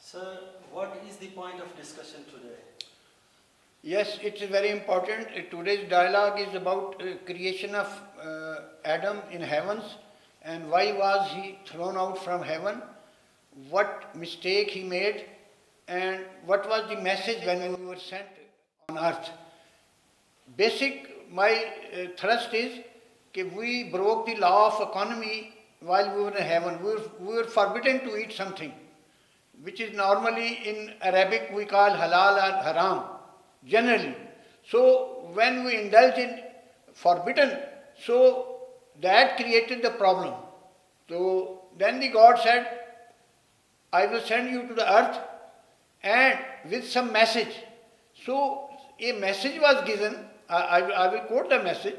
Sir, what is the point of discussion today? Yes, it's very important. Today's dialogue is about creation of Adam in heavens and why was he thrown out from heaven, what mistake he made, and what was the message when we were sent on earth. Basic, my thrust is that we broke the law of economy while we were in heaven. We were forbidden to eat something, which is normally in Arabic we call halal and haram, generally. So when we indulge in forbidden, so that created the problem. So then the God said, I will send you to the earth and with some message. So a message was given. I will quote the message.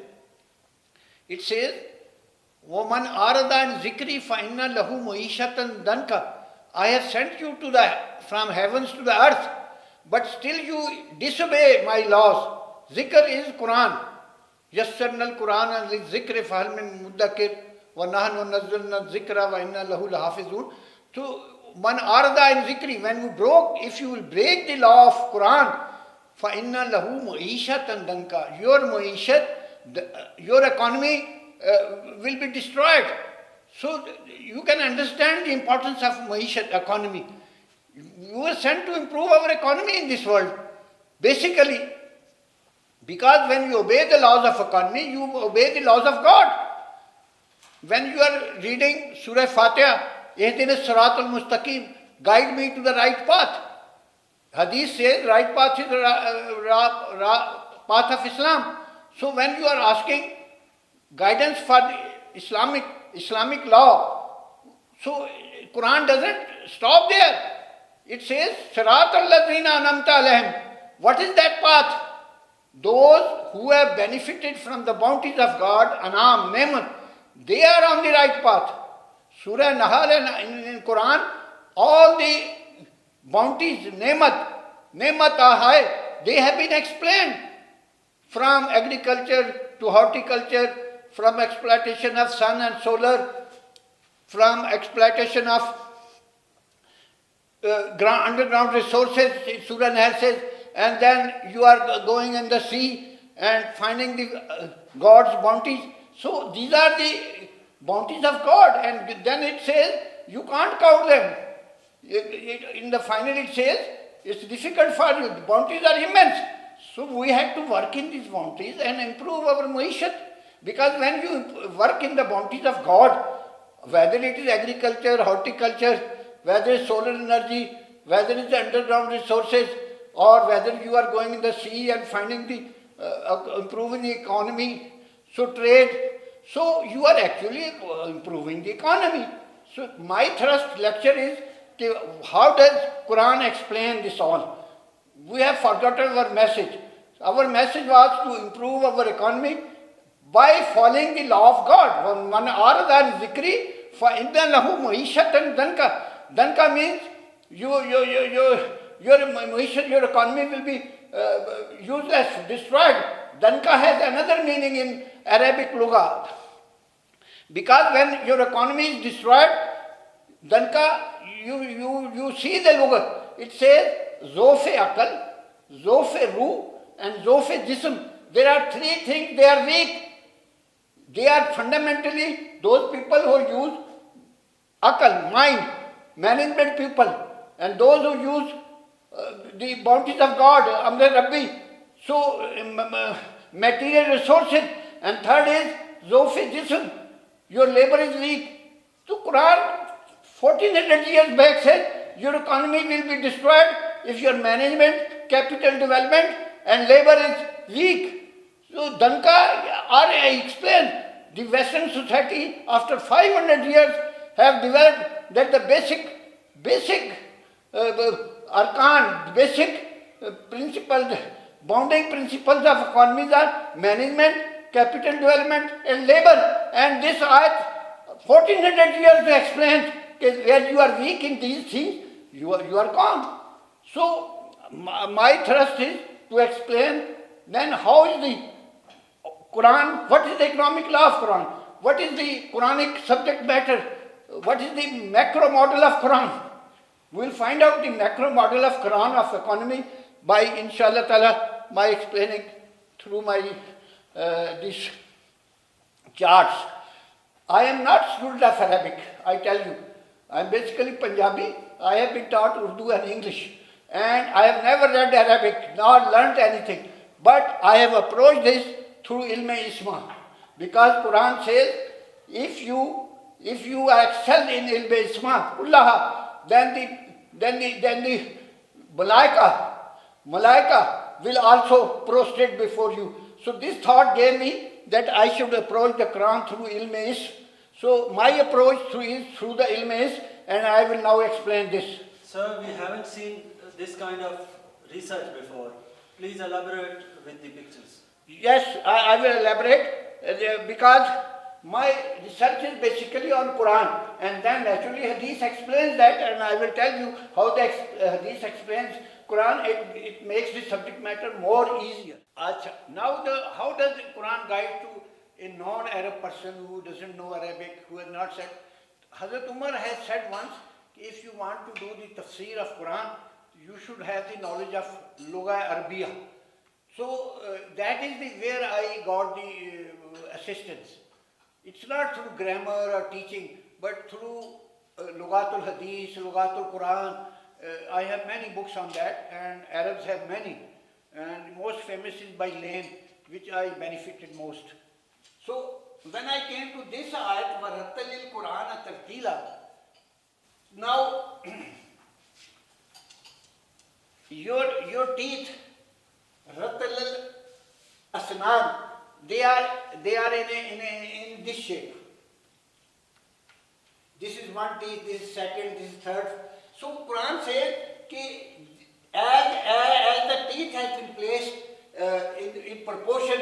It says, وَمَنْ آرَدَ عَنْ ذِكْرِي فَإِنَّ لَهُ مُعِيشَةً ضَنْكَ. I have sent you from heavens to the earth, but still you disobey my laws. Zikr is Quran. يَسَّرْنَا الْقُرْآنَ لِلذِّكْرِ فَهَلْ مِن مُدَّكِرٍ وَنَحْنُ نَزَّلْنَا الذِّكْرَ وَإِنَّا لَهُ لَحَافِظُونَ. So, man arada in zikri, when you if you will break the law of Quran, فَإِنَّ لَهُ مُعِيشَةً دَنْكَ. Your mu'ishat, your economy will be destroyed. So you can understand the importance of mu'ishat, economy. You were sent to improve our economy in this world. Basically, because when you obey the laws of economy, you obey the laws of God. When you are reading Surah Fatiha, Ihdina Siratal Mustaqim, guide me to the right path. Hadith says right path is the path of Islam. So when you are asking guidance for the Islamic law, so Quran doesn't stop there. It says Siratal Ladhina Anamta Alaihim. What is that path? Those who have benefited from the bounties of God, Anam, Nemat, they are on the right path. Surah Nahl in Quran, all the bounties, Nemat Ahai, they have been explained. From agriculture to horticulture, from exploitation of sun and solar, from exploitation of underground resources, Surah Nahl says, and then you are going in the sea and finding the God's bounties. So these are the bounties of God, and then it says you can't count them. In the final it says it's difficult for you. The bounties are immense. So we have to work in these bounties and improve our muishat. Because when you work in the bounties of God, whether it is agriculture, horticulture, whether it's solar energy, whether it's underground resources, or whether you are going in the sea and finding the improving the economy, so trade, so you are actually improving the economy. So my thrust lecture is how does Quran explain this all? We have forgotten our message. Our message was to improve our economy by following the law of God. Man arada zikri فَإِنَّ لَهُ مُعِيشَةً دَنْكَ. Danka means your economy will be useless, destroyed. Danka has another meaning in Arabic lugha. Because when your economy is destroyed, Danka, you see the lugha. It says Zofe Akal, Zofe Ruh, and Zofe Jism. There are three things, they are weak. They are fundamentally those people who use Akal, mind, management people, and those who use the bounties of God, Amr Rabbi, so material resources, and third is Zofe Jism, your labor is weak. So Quran 1400 years back said your economy will be destroyed if your management, capital development and labor is weak. So Danka, I explained, the Western society after 500 years have developed that the basic arkan, basic principles, bounding principles of economies are management, capital development and labor. And this ayat 1400 years to explain where you are weak in these things, you are gone. So my thrust is to explain then how is the Quran, what is the economic law of Quran, what is the Quranic subject matter, what is the macro model of Quran. We'll find out the macro model of Quran of economy by inshallah ta'ala by explaining through my these charts. I am not student of Arabic, I tell you. I am basically Punjabi. I have been taught Urdu and English. And I have never read Arabic nor learnt anything. But I have approached this through Ilm-e-Isma. Because Quran says, if you excel in Ilm-e-Isma, then the Malaika will also prostrate before you. So this thought gave me that I should approach the Quran through Ilm-e-Ism. So my approach is through the Ilm-e-Ism, and I will now explain this. Sir, we haven't seen this kind of research before. Please elaborate with the pictures. Yes, I will elaborate because my research is basically on Quran, and then naturally Hadith explains that, and I will tell you how the Hadith explains Quran. It makes the subject matter more easier. Now how does the Quran guide to a non-Arab person who doesn't know Arabic, who has not said? Hazrat Umar has said once, if you want to do the tafsir of Quran, you should have the knowledge of Lugha Arabiya. So that is where I got the assistance. It's not through grammar or teaching, but through Lughatul Hadith, Lughatul Quran. I have many books on that, and Arabs have many. And most famous is by Lane, which I benefited most. So when I came to this ayat, وَرَتَّلِ الْقُرْآنَ تَرْتِيلًا, now your teeth, Rattal al-Asnan, they are in this shape. This is one teeth, this is second, this is third. So Quran says as the teeth has been placed in proportion,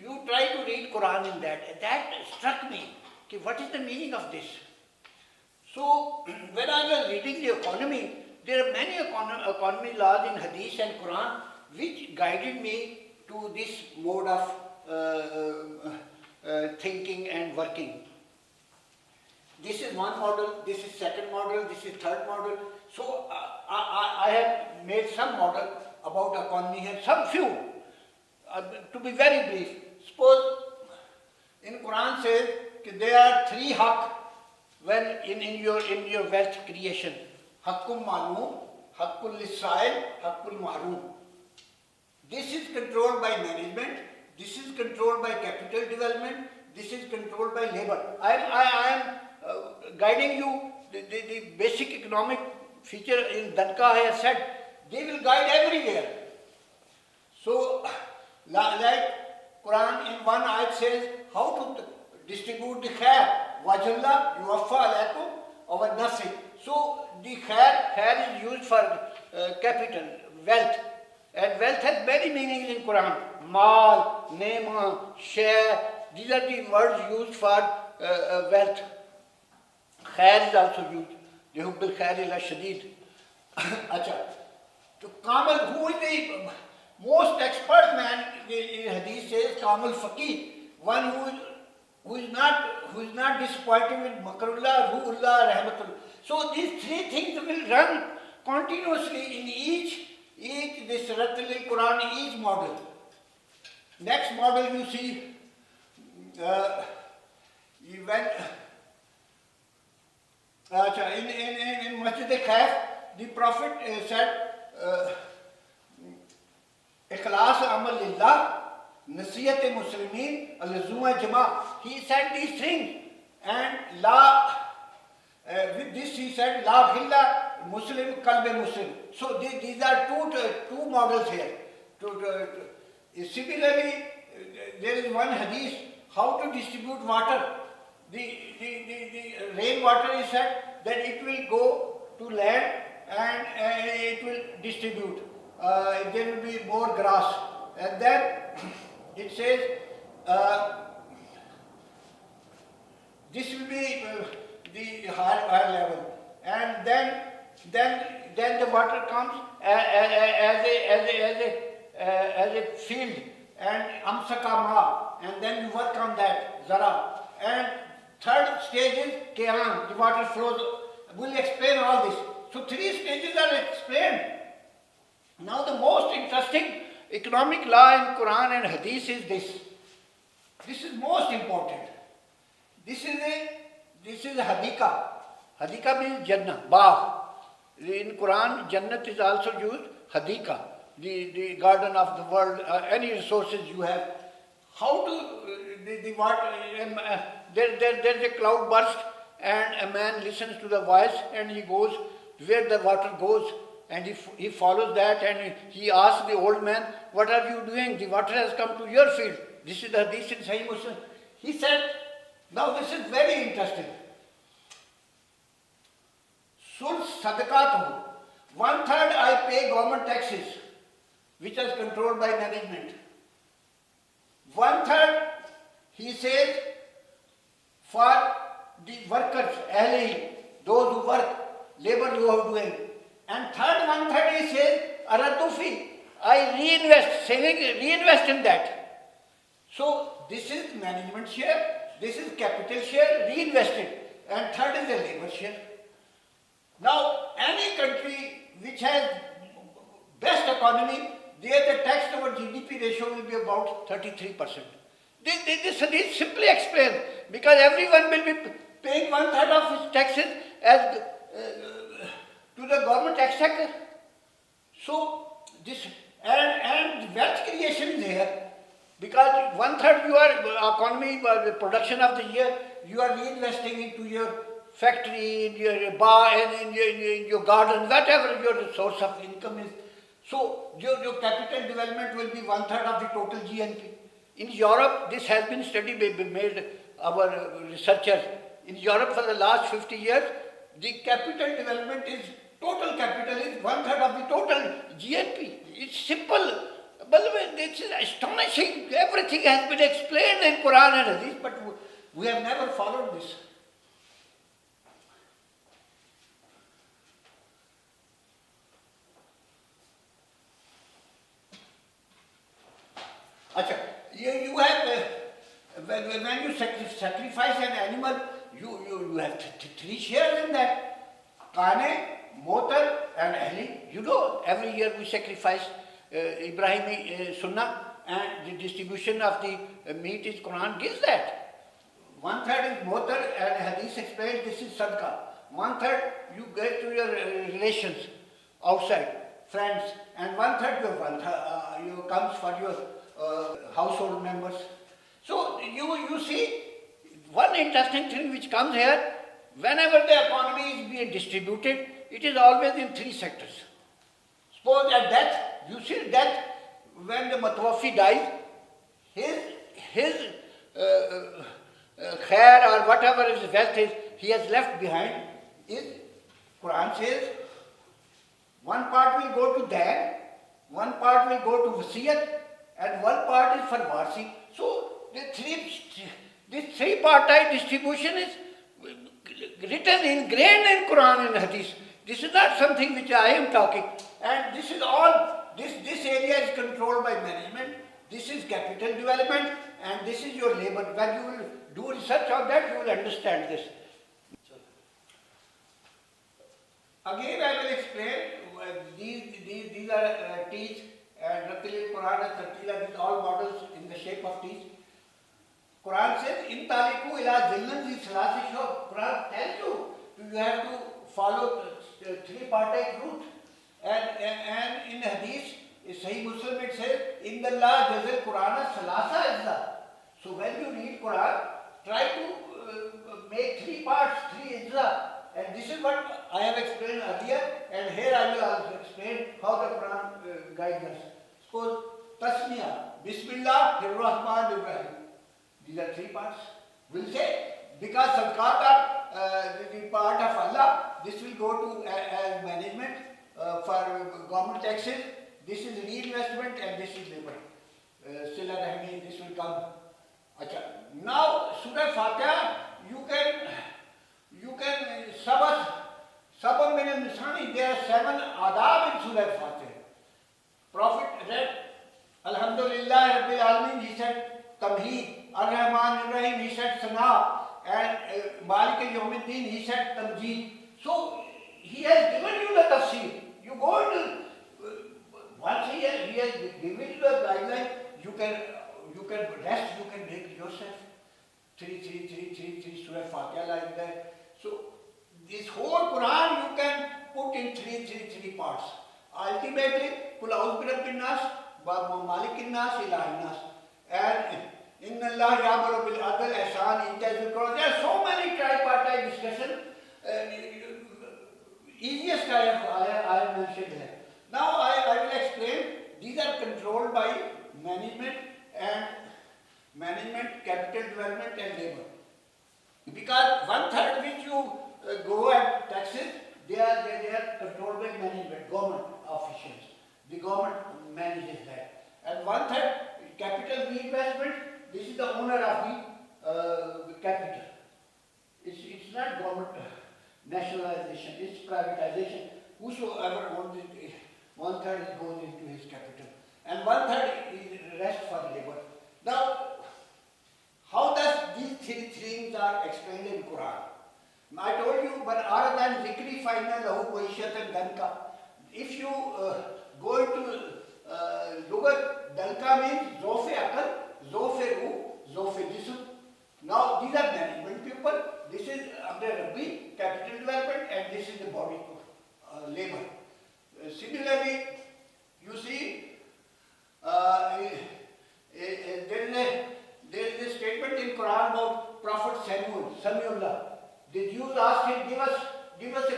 you try to read Quran in that. That struck me. What is the meaning of this? So when I was reading the economy, there are many economy laws in Hadith and Quran which guided me to this mode of thinking and working. This is one model, this is second model, this is third model. So I have made some model about economy here, some few. To be very brief, suppose in Quran says there are three haqq when in your wealth creation. Haqqul ma'loom, haqqul lisail, haqqul mahroom. This is controlled by management, this is controlled by capital development, this is controlled by labor. I am guiding you the basic economic feature in Danka I have said. They will guide everywhere. So like Quran in one ayat says how to distribute the khair. Wajalla yuwaffa alaykum aw nafsi. So the khair is used for capital, wealth. And wealth has many meanings in Quran. Mal, nema, share. These are the words used for wealth. Khair is also used. Yuhibbil khair ila shadid. Acha. So Kamal, who is the most expert man in Hadith says Kamal Faqih, one who is not disappointed with Makrullah, Ruhullah, Rahmatullah. So these three things will run continuously in each this Rattal al-Quran, each model. Next model you see, in Masjid al-Khaif, the Prophet said, Ikhlas amal lillah, nasiyat muslimin, al-zuma jama. He said these things, and with this he said, la khilla Muslim, kalbe Muslim. So these are two models here. Similarly, there is one hadith, how to distribute water. The rain water is said that it will go to land and it will distribute. There will be more grass. And then it says, this will be the higher level. And then the water comes as a field, and amsaka ma, and then you work on that, zara. And third stage is kiyan, the water flows. We'll explain all this. So 3 stages are explained. Now the most interesting economic law in Quran and Hadith is this. This is most important. This is a hadika. Hadika means Jannah, Baagh. In Quran, Jannat is also used, hadika, the garden of the world, any resources you have. How to, there's a cloud burst and a man listens to the voice and he goes where the water goes and he follows that and he asks the old man, what are you doing? The water has come to your field. This is the hadith in Sahih Muslim. He said, now this is very interesting. Sulh sadaqat, 1/3 I pay government taxes, which is controlled by management. 1/3, he says, for the workers, ahli, those who work, labor you are doing. And third 1/3 he says, aradufi, I reinvest in that. So this is management share, this is capital share, reinvested, and third is the labor share. Now, any country which has best economy, there the tax over GDP ratio will be about 33%. This is simply explained because everyone will be paying 1/3 of his taxes as to the government exchequer. So this and wealth creation is here. Because 1/3 your economy, the production of the year, you are reinvesting into your factory, in your bar, and in your garden, whatever your source of income is. So your capital development will be 1/3 of the total GNP. In Europe, this has been made our researchers. In Europe for the last 50 years, the capital development is, total capital is 1/3 of the total GNP. It's simple. But it's astonishing. Everything has been explained in Quran and Hadith, but we have never followed this. Achha, you have, when you sacrifice an animal, you have 3 shares in that. Kane, Motar and Ahli. You know, every year we sacrifice Ibrahimi Sunnah, and the distribution of the meat is Quran gives that. 1/3 is Motar and Hadith explains this is Sadaqah. 1/3 you get to your relations outside, friends, and 1/3 you comes for your household members. So you see, one interesting thing which comes here, whenever the economy is being distributed, it is always in 3 sectors. Suppose at death, you see death, when the Matwafi dies, his khair or whatever his wealth is, he has left behind, is, Quran says, one part will go to dad, one part will go to wasiyat, and one part is for warsi. So this 3-partite distribution is written, ingrained in Quran and Hadith. This is not something which I am talking. And this is all, this area is controlled by management. This is capital development and this is your labor. When you will do research on that, you will understand this. Again I will explain, these are teeth and Ratil Quran and Tartila, these all models in the shape of teeth. Quran says, in taliku ila zillan zi salasi show. Quran tells you have to follow 3-partite route. And in Hadith, in Sahih Muslim it says, Inna Allah jazal Qur'ana salasa izza. So when you read Quran, try to make 3 parts, 3 izza. And this is what I have explained earlier, and here I will also explain how the Quran guides us. Suppose Tasmiyah, Bismillah, Rahman, Ibrahim. These are 3 parts. We'll say, because sadaqat are the part of Allah, this will go to as management for government taxes. This is reinvestment and this is labor. Sila Rahmi, this will come. Achha. Now, Surah Fatiha, you can Sabah min al-Nisani, there are 7 adab in Surah Fatiha. Prophet read, Alhamdulillah Rabbil Alameen, he said, Tamheed. Ar-Rahman Ibrahim, he said Sana, and Malik al-Yawmiddin, he said Tamjeed. So he has given you the tafsir. You go to, once he has given you the guideline, you can rest, you can make yourself. Three Surah Fatiha like that. So, this whole Quran you can put in three parts. Ultimately, Qul a'udhu bi rabbin nas, wa malikin nas, ilahin nas. And Inna Allah ya'muru bil adl, ihsan, ita'i dhil qurba. There are so many tripartite discussion. Easiest I have mentioned here. Now I will explain. These are controlled by management, capital development and labor. Because 1/3 which you go at taxes, they are controlled by management, government officials. The government manages that. And 1/3 capital reinvestment, this is the owner of the capital. It's not government nationalization, it's privatization. Whosoever owns it, 1/3 goes into his capital. And 1/3 is rest for labor. Now, how does these three things are explained in Quran? I told you, but other than zikri final lahu maishatan danka. If you go into lugat, danka means zofe akal, zofe ruh, zofe jism. Now these are management people. This is under Rabbi, capital development, and this is the body labor. Similarly, you see, there is a statement in Quran about Prophet Samuel. The Jews asked him, give us a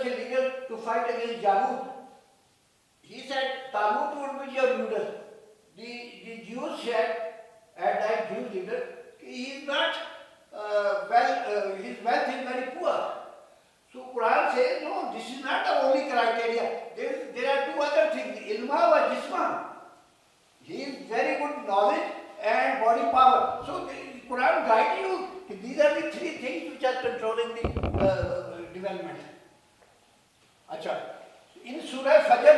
leader to fight against Jalut. He said, Talut would be your leader. The Jews said, at that Jew leader, he is not his wealth is very poor. So Quran says, no, this is not the only criteria. There are two other things, ilma wa jisman. He is very good knowledge and body power. So the Quran guides you. These are the three things which are controlling the development. Achha. In Surah Fajr,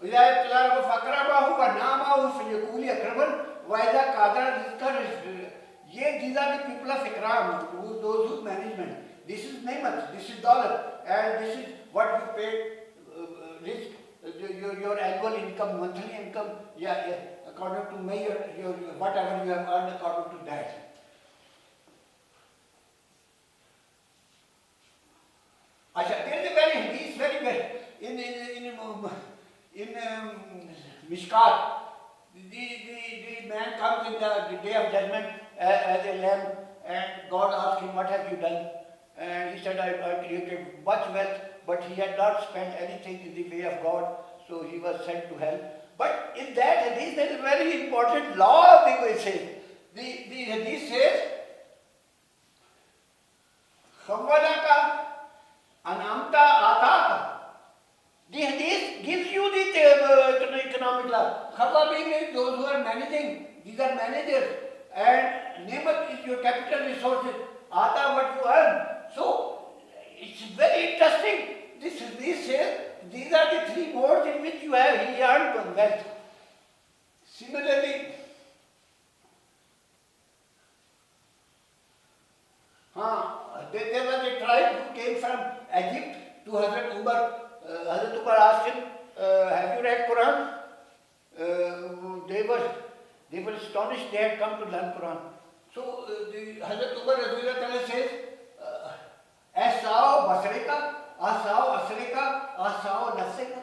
إذا ابتلاه فأقربه ونعمه فيقول أكرمن وإذا قدر رزقه. These are the people of Ikram, those who management. This is Nemat, this is dollar, and this is what you pay risk, your annual income, monthly income, according to your whatever you have earned according to that. There is a very hadith, in Mishkat, the man comes in the day of judgment as a lamb, and God asked him, what have you done? And he said, I created much wealth, but he had not spent anything in the way of God, so he was sent to hell. But in that hadith, there is a very important law of the say. The hadith says, Khawadaka Anamta Ataka. The hadith gives you the economic law. Khawa being those who are managing, these are managers. And Nemat is your capital resources. Ata what you earn. So, it's very interesting. This says, these are the three modes in which he earned wealth. Similarly, there was a tribe who came from Egypt to Hazrat Umar. Hazrat Umar asked him, have you read Quran? They were astonished they had come to learn Quran. So Hazrat Umar says, Asao Basreka, Asao Asreka, Asao Nasreka.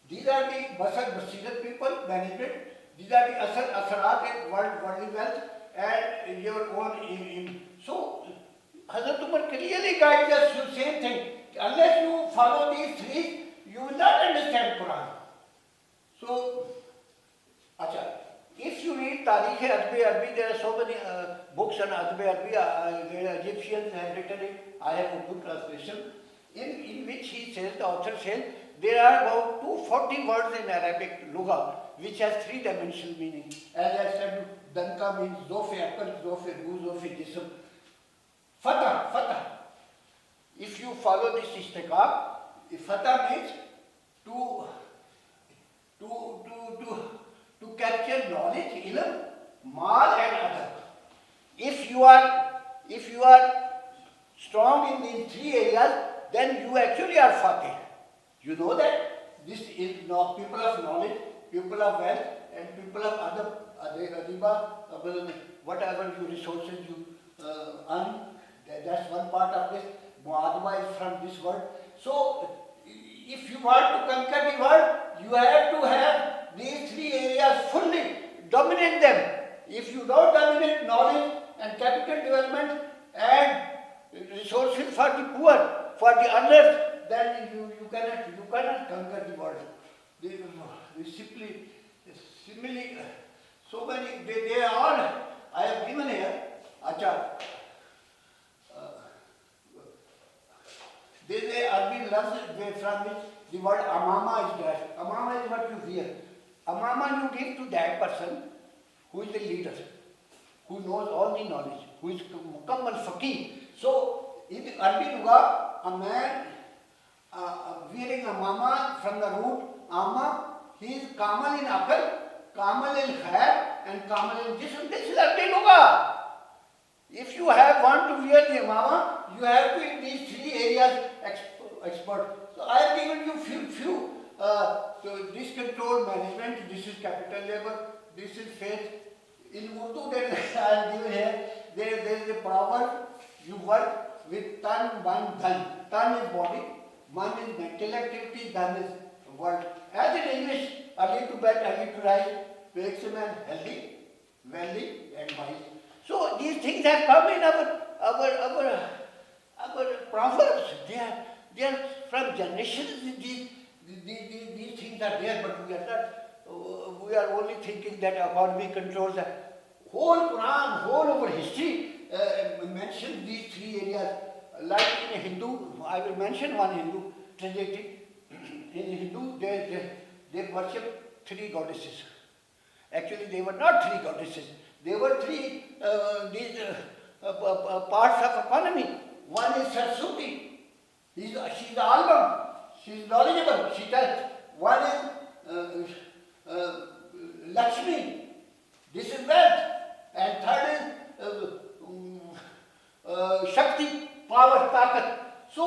These are the Basar Basirat people, management. These are the Asarat and worldly wealth and your own. So Hazrat Umar clearly guides us to the same thing. Unless you follow these three, you will not understand Quran. So, if you read Tarikh Arbi, there are so many books on Arbi. The Egyptians have written it. I have a good translation, in which he says, the author says, there are about 240 words in Arabic Lugha, which has three-dimensional meaning. As I said, Danka means Zofe Akal, Zofe Ru, Zofe Jism. Fatah. If you follow this istiqaq, Fatah means to capture knowledge, ilm, mal and adab. If you are strong in these three areas, then you actually are faqih. You know that this is now people of knowledge, people of wealth, and people of whatever you resources you earn. That's one part of this. Muadaba is from this word. So, if you want to conquer the world, you have to have these three areas fully, dominate them. If you don't dominate knowledge and capital development and resources for the poor, for the others, then you cannot conquer the world. They similarly, so many, they are all, I have given here, there is a Arabic love from which the word amama is derived. Amama is what you wear. Amama you give to that person who is the leader, who knows all the knowledge, who is mukammal faqih. So, in the Arabic lugha, a man wearing amama from the root amma, he is kamal in aql, kamal in khair, and kamal in jism. This is Arabic lugha. If you want to wear the amama, you have to in these three areas expert. So I have given you few. So this control management, this is capital labor, this is faith. In Urdu that I have given here, there is a proverb, you work with tan, man, dhan. Tan is body, man is mental activity, dhan is word. As in English, early to bed, early to rise, makes a man healthy, wealthy, and wise. So these things have come in our proverbs. They are from generations. These things are there, but we are not. We are only thinking that economy controls the whole Quran, whole our history mentions these three areas. Like in a Hindu, I will mention one Hindu tragedy. In Hindu, they worship three goddesses. Actually, they were not three goddesses. There were three parts of economy. One is Saraswati. She's the album. She's knowledgeable. She does. One is Lakshmi. This is wealth. And third is Shakti, power, takat. So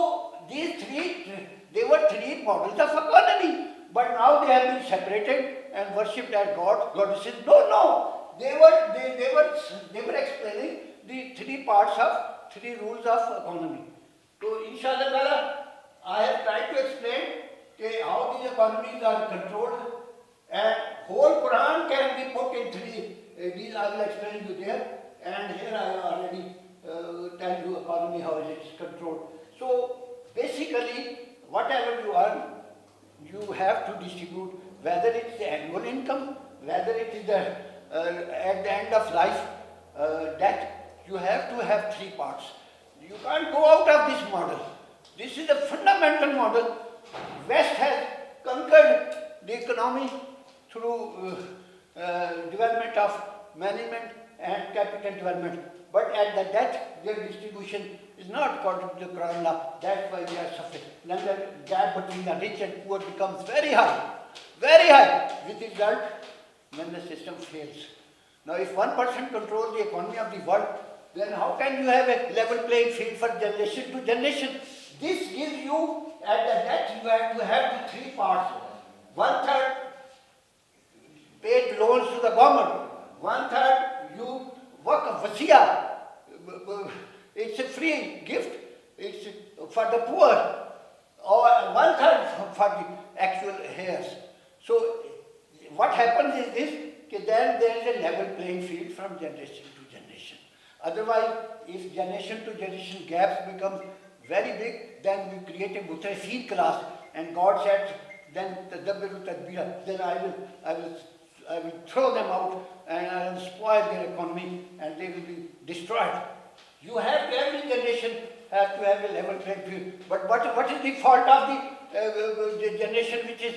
these three, they were three models of economy. But now they have been separated and worshipped as gods, goddesses. No. They were explaining the three rules of economy. So inshallah, I have tried to explain how these economies are controlled, and whole Quran can be put in three. These I will explain you there, and here I already tell you economy how it is controlled. So basically, whatever you earn, you have to distribute, whether it's the annual income, whether it is the at the end of life, death, you have to have three parts. You can't go out of this model. This is a fundamental model. West has conquered the economy through development of management and capital development. But at the death, their distribution is not according to the Quran law. That's why they are suffering. Then the gap between the rich and poor becomes very high, with the result when the system fails. Now, if one person controls the economy of the world, then how can you have a level playing field for generation to generation? This gives you, at the death, you have to have the three parts. 1/3 paid loans to the government. 1/3 you work a wasiya. It's a free gift. It's for the poor. Or 1/3 for the actual heirs. So what happens is this, then there is a level playing field from generation to generation. Otherwise, if generation to generation gaps become very big, then we create a mutrafin class, and God said, then I will throw them out and I will spoil their economy and they will be destroyed. You have to, every generation has to have a level playing field. But what is the fault of the generation which is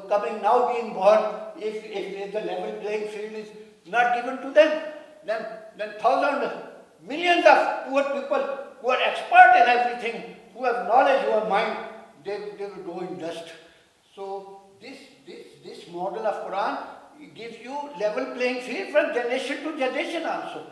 coming now, being born? If the level playing field is not given to them, then thousands, millions of poor people who are expert in everything, who have knowledge, who have mind, they will go in dust. So this model of Quran gives you level playing field from generation to generation also.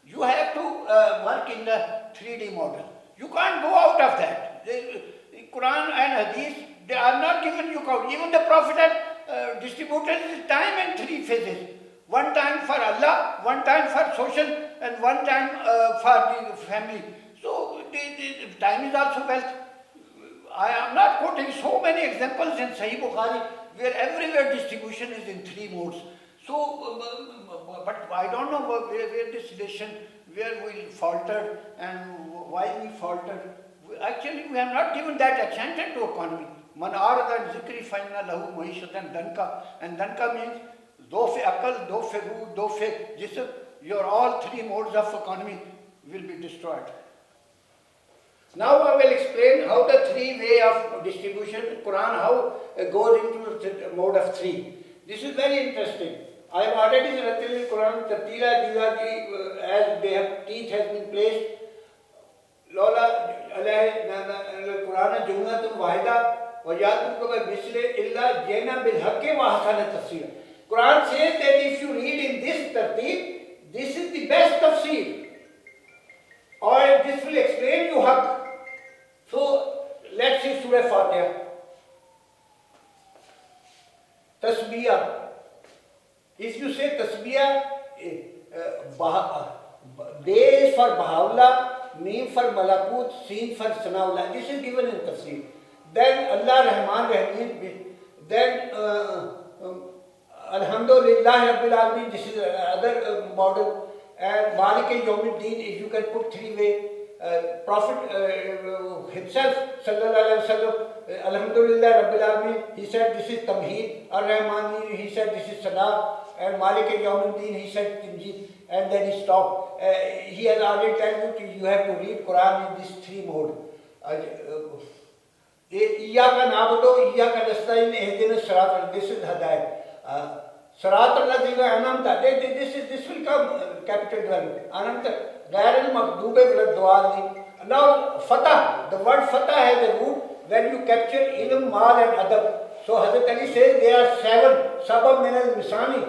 You have to work in the 3D model. You can't go out of that. The Quran and Hadith, they are not given you count. Even the Prophet had distributed his time in 3 phases. One time for Allah, one time for social, and one time for the family. So the time is also wealth. I am not quoting so many examples in Sahih Bukhari where everywhere distribution is in 3 modes. So, but I don't know where this relation, where we faltered and why we faltered. Actually, we have not given that attention to economy. Man arada zikri fainna lahu maishatan danka, and danka means dofe akal, dofe ru, dofe jism. Your all 3 modes of economy will be destroyed. Now I will explain how the 3 way of distribution, Quran, how goes into the mode of 3. This is very interesting. I have already written in Quran, Tartila, as they have, teeth has been placed. Lola, Quran, Jumnatum Wahida, Wajatukum Bisle, Illa, Jena bil Hakke Wahasana Tafsir. Quran says that if you read in this Tartib, this is the best tafsir. Or this will explain you Haqq. So, let's see Surah Fatiha. Tasbiyah. If you say Tasbiyah, Bay is for Baha'u'llah, Mim for Malakut, Sin for Sana'u'llah. This is given in Tafsir. Then Allah Rahman Rahim. Then Alhamdulillah Rabbil Alameen. This is other model. And Malik Yawmiddin, if you can put 3 way. Prophet himself, Sallallahu Alaihi Wasallam, Alhamdulillah Rabbil Alameen, he said this is Tamheed. Ar-Rahmani, he said this is Sana. And Malik Yawmiddin, he said Tinjid. And then he stopped. He has already told you have to read Quran in this 3 mode. Iyaka Nabudu, Iyaka Nasta'in, Ihdina Sirat, this is Hidayat. Sirat al-Ladhina Anamta, this will come, capital development. Anamta. Now, Fatah, the word Fatah has a root when you capture ilm, mal and adab. So Hazrat Ali says there are 7, Sabah min al-Misani.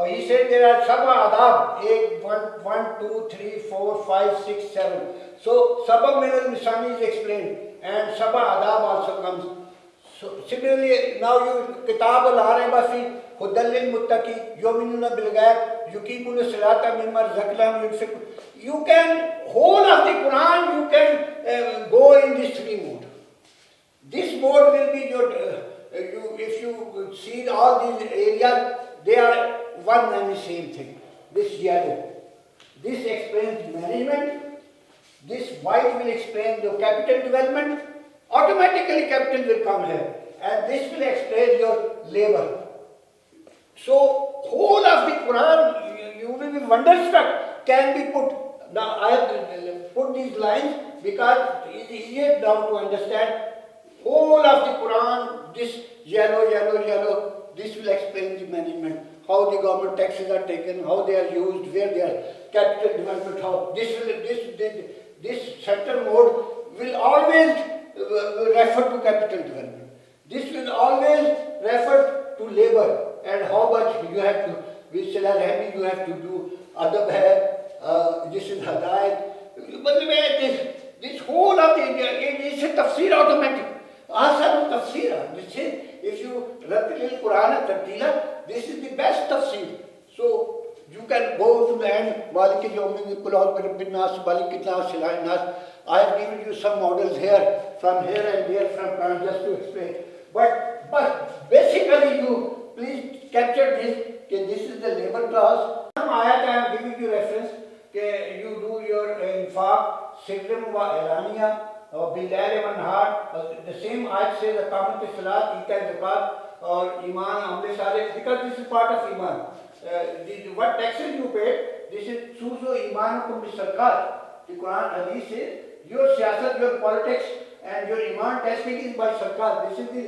He said there are Sabah adab, 1, 2, 3, 4, 5, 6, 7. So Sabah min al-Misani is explained and Sabah adab also comes. So similarly, now you Kitab al-Hareba fi Hudallil Muttaqi, Yuminuna bil-Ghaib, Yukimuna Salata mimma Zaklam Yunfiq. You can, whole of the Quran, you can go in this 3 mode. This mode will be your, if you see all these areas, they are one and the same thing. This yellow. This explains management. This white will explain your capital development. Automatically capital will come here. And this will explain your labor. So, whole of the Quran, you will be wonderstruck, can be put. Now, I have put these lines because it is easier now to understand. Whole of the Quran, this yellow, this will explain the management. How the government taxes are taken, how they are used, where they are, capital development, how. This central mode will always refer to capital development. This will always refer to labor and how much you have to, with Salah Rahmi you have to do, adab hai. This is Hadayat. But this whole of the India, it is a tafsir automatic. Asal tafsir. This is, if you Ratil Quran Tartila, this is the best tafsir. So you can go to the end. Malik Yawmin Kulal Bin Nas, Malik Nas, Silai Nas. I have given you some models here, from here and there, from Quran, just to explain. But basically, you please capture this. This is the labor class. Some ayat I am giving you reference. You do your infaq, Sigrim wa Iraniya, or Bilal wa Nahar. The same ayat says the Qamat Salat, Ita Zakat, or Iman, Amle Saleh, because this is part of Iman. What taxes you pay, this is Suzo Imanukum bi Sarkar. The Quran Hadith says, your siyasat, your politics, and your Iman testing is by Sarkar. This is the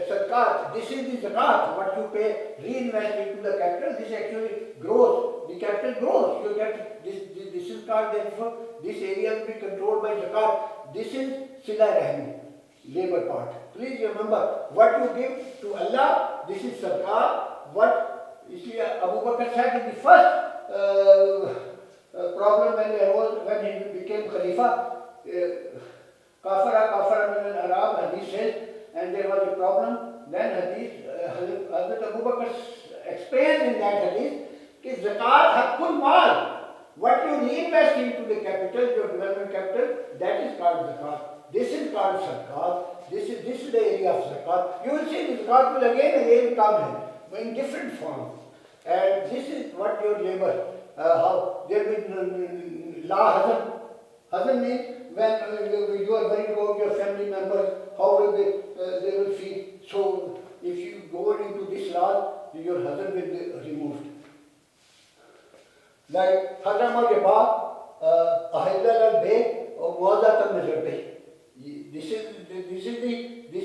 Sarkar, this is the Zakat, what you pay, reinvest into the capital, this actually grows, the capital grows. You get this is called, therefore, this area will be controlled by Zakat. This is Sila Rahmi, labor part. Please remember, what you give to Allah, this is Sarkar. What Abu Bakr said in the first problem when he became Khalifa, kafara min al-Arab, hadith says, and there was a problem. Then hadith, Hazrat Abu Bakr explains in that hadith, कि zakat haqqul mal. What you reinvest into the capital, your development capital, that is called zakat. This is called zakat. This is the area of zakat. You will see the zakat will again come in different forms. And this is what your labor, how there will la hazan means when you are worried about your family members, how will they will feel. So if you go into this law, your hazan will be removed. Like Hadrama Riba, Ahidal al-Bay, or Muazzat al-Nazarbay. This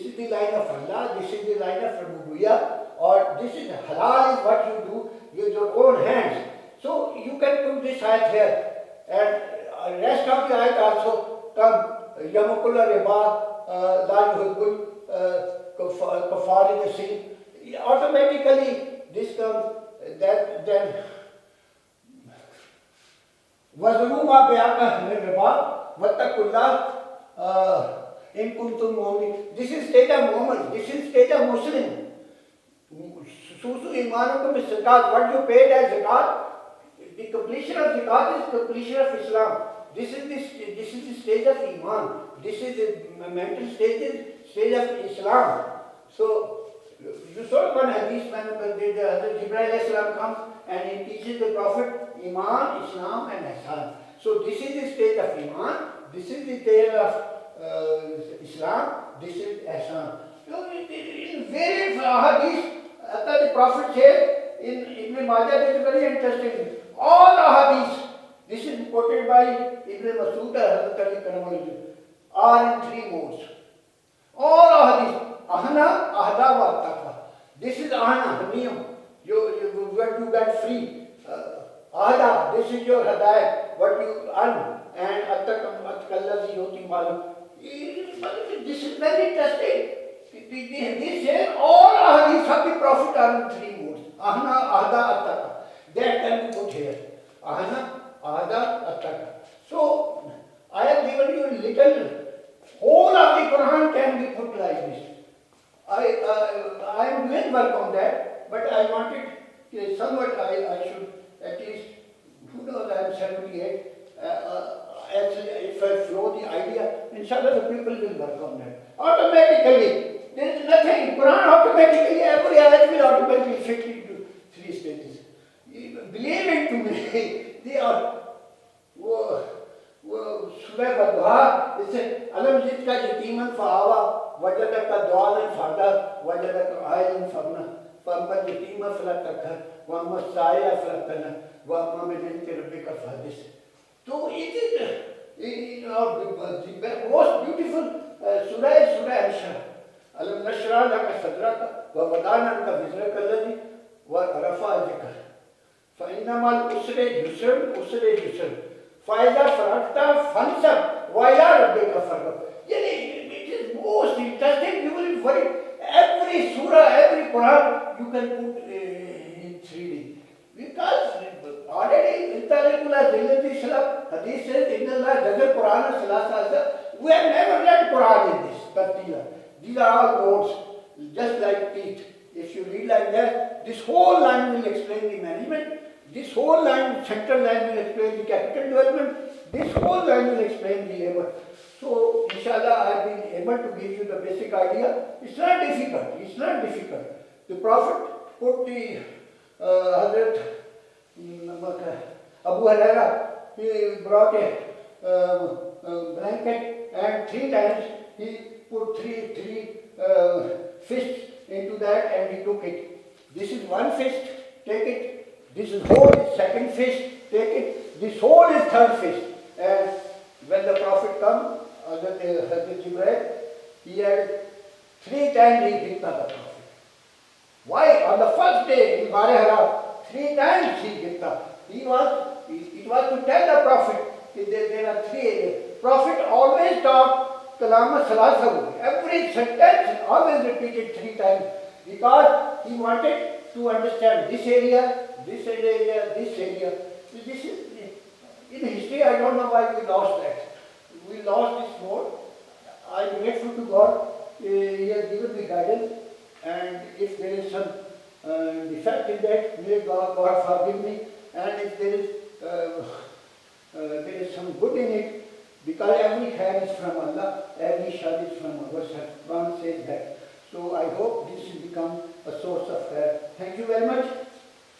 is the line of Allah, this is the line of Rububiyyah, or this is halal is what you do with your own hands. So you can put this ayat here, and rest of the ayat also come, Yamukullah Riba, La Yuhibbul Kafari the sin. Automatically this comes, then وَذُرُوا مَا بِيَاكَ مِنْ رِبَا وَاتَّقُوا اللَّهَ إِن كُنتُم مُؤْمِنِينَ. This is state of Muhammad, this is state of Muslim. Susu imanukum is zakat. What you paid as zakat, the completion of zakat is completion of Islam. This is the stage of Iman. This is the mental stage of Islam. So you saw one hadith when the Jibreel comes and he teaches the Prophet Iman, Islam and Ihsan. So this is the stage of Iman, this is the stage of Islam, this is Ihsan. So in various hadiths, the Prophet said in Ibn Majah, this is very interesting. All hadiths, this is quoted by Ibn Masud are in three modes. All hadiths, ahna, ahda wa taqwa. This is ahna, niyam. You get free. Ahda, this is your hadayat, what you earn. And attakallazi yoti malam. This is very interesting. This says all hadiths of the Prophet are in three modes. Ahna, ahda, attaka. That can be put here. Ahna, ahda, attaka. So, I have given you a little, whole of the Quran can be put like this. I am doing work on that, but I wanted somewhat I should at least, who knows, I am 78. Actually, if I flow the idea, inshallah the people will work on that. Automatically, there is nothing. Quran automatically, every ayat will automatically fit into three stages. Believe it to me, they are. Surah Wadduha, it says, Alam jitka yatiman fa'awa, wajadaka du'alan fa'da, wajadaka ayan fa'na, fa'amma yatima fa'latakha, wa'amma sa'ya fa'latana, wa'amma midinti rabbika fa'adis. So it is the most beautiful surah is Surah Al-Shah. Alam nashra laka sadraka, wa wadana laka vizraka alladhi, wa rafa'a dhikr. Fa'innama al-usri yusr. Faiza farakta fansab, waya rabbika fargab. It is most interesting. You will find every surah, every Quran you can put in 3D. Because already Intalikula Zillati Salam, Hadith says, Inna Allah Jazal Quran Salasa. We have never read Quran in this Tartila. These are all modes, just like teeth. If you read like that, this whole line will explain the management. This whole line, central line will explain the capital development. This whole line will explain the labor. So, inshallah, I have been able to give you the basic idea. It's not difficult. It's not difficult. The Prophet put the Hazrat Abu Huraira, he brought a blanket and 3 times he put three fists into that and he took it. This is one fist, take it. This is whole is second fist, take it. This whole is third fist. And when the Prophet comes, Hazrat Jibreel, he had 3 times he hit the Prophet. Why? On the first day in Ghar Hira, 3 times he hit the. It was to tell the Prophet that there are 3 areas. Prophet always taught Kalama Salasahu. Every sentence always repeated 3 times because he wanted to understand this area, this area, this area. This is, in history, I don't know why we lost that. We lost this mode. God, He has given me guidance, and if there is some defect in that, may God forgive me, and if there is some good in it, because every khair is from Allah, every shar is from ourselves. Quran says that. So I hope this will become a source of khair. Thank you very much.